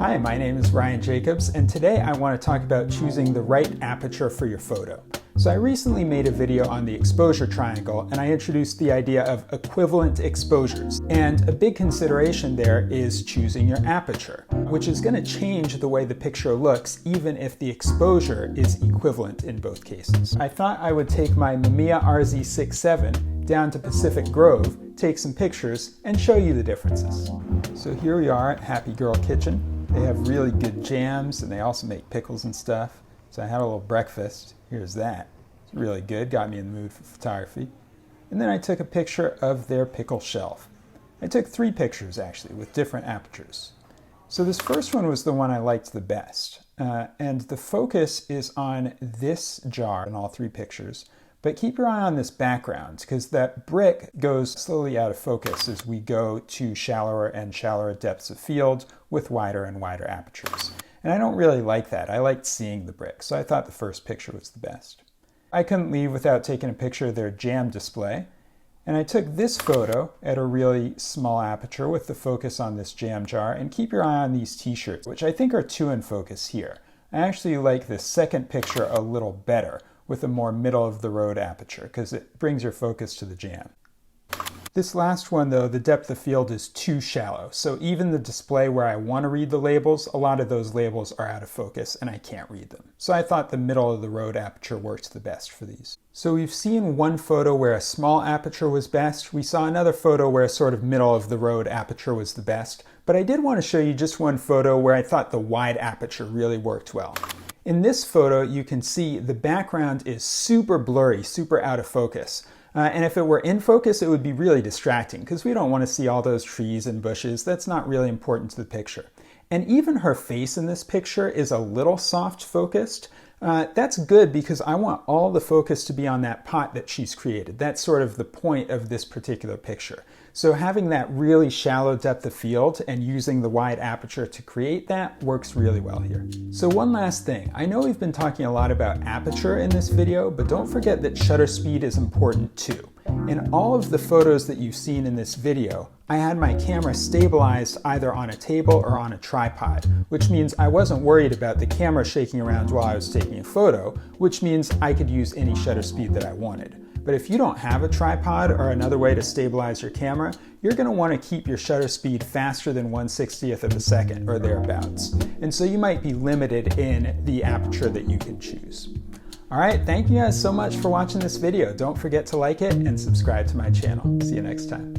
Hi, my name is Ryan Jacobs, and today I want to talk about choosing the right aperture for your photo. So I recently made a video on the exposure triangle, and I introduced the idea of equivalent exposures. And a big consideration there is choosing your aperture, which is going to change the way the picture looks even if the exposure is equivalent in both cases. I thought I would take my Mamiya RZ67 down to Pacific Grove, take some pictures, and show you the differences. So here we are at Happy Girl Kitchen. They have really good jams, and they also make pickles and stuff. So I had a little breakfast. Here's that. It's really good, got me in the mood for photography. And then I took a picture of their pickle shelf. I took 3 pictures actually with different apertures. So this first one was the one I liked the best. And the focus is on this jar in all 3 pictures. But keep your eye on this background because that brick goes slowly out of focus as we go to shallower and shallower depths of field with wider and wider apertures. And I don't really like that. I liked seeing the brick, so I thought the first picture was the best. I couldn't leave without taking a picture of their jam display. And I took this photo at a really small aperture with the focus on this jam jar. And keep your eye on these t-shirts, which I think are 2 in focus here. I actually like this second picture a little better, with a more middle-of-the-road aperture, because it brings your focus to the jam. This last one, though, the depth of field is too shallow, so even the display where I want to read the labels, a lot of those labels are out of focus and I can't read them. So I thought the middle-of-the-road aperture works the best for these. So we've seen one photo where a small aperture was best. We saw another photo where a sort of middle-of-the-road aperture was the best. But I did want to show you just one photo where I thought the wide aperture really worked well. In this photo, you can see the background is super blurry, super out of focus. And if it were in focus, it would be really distracting because we don't want to see all those trees and bushes. That's not really important to the picture. And even her face in this picture is a little soft focused. That's good because I want all the focus to be on that pot that she's created. That's sort of the point of this particular picture. So having that really shallow depth of field and using the wide aperture to create that works really well here. So one last thing. I know we've been talking a lot about aperture in this video, but don't forget that shutter speed is important too. In all of the photos that you've seen in this video, I had my camera stabilized either on a table or on a tripod, which means I wasn't worried about the camera shaking around while I was taking a photo, which means I could use any shutter speed that I wanted. But if you don't have a tripod or another way to stabilize your camera, you're going to want to keep your shutter speed faster than 1/60th of a second or thereabouts. And so you might be limited in the aperture that you can choose. All right, thank you guys so much for watching this video. Don't forget to like it and subscribe to my channel. See you next time.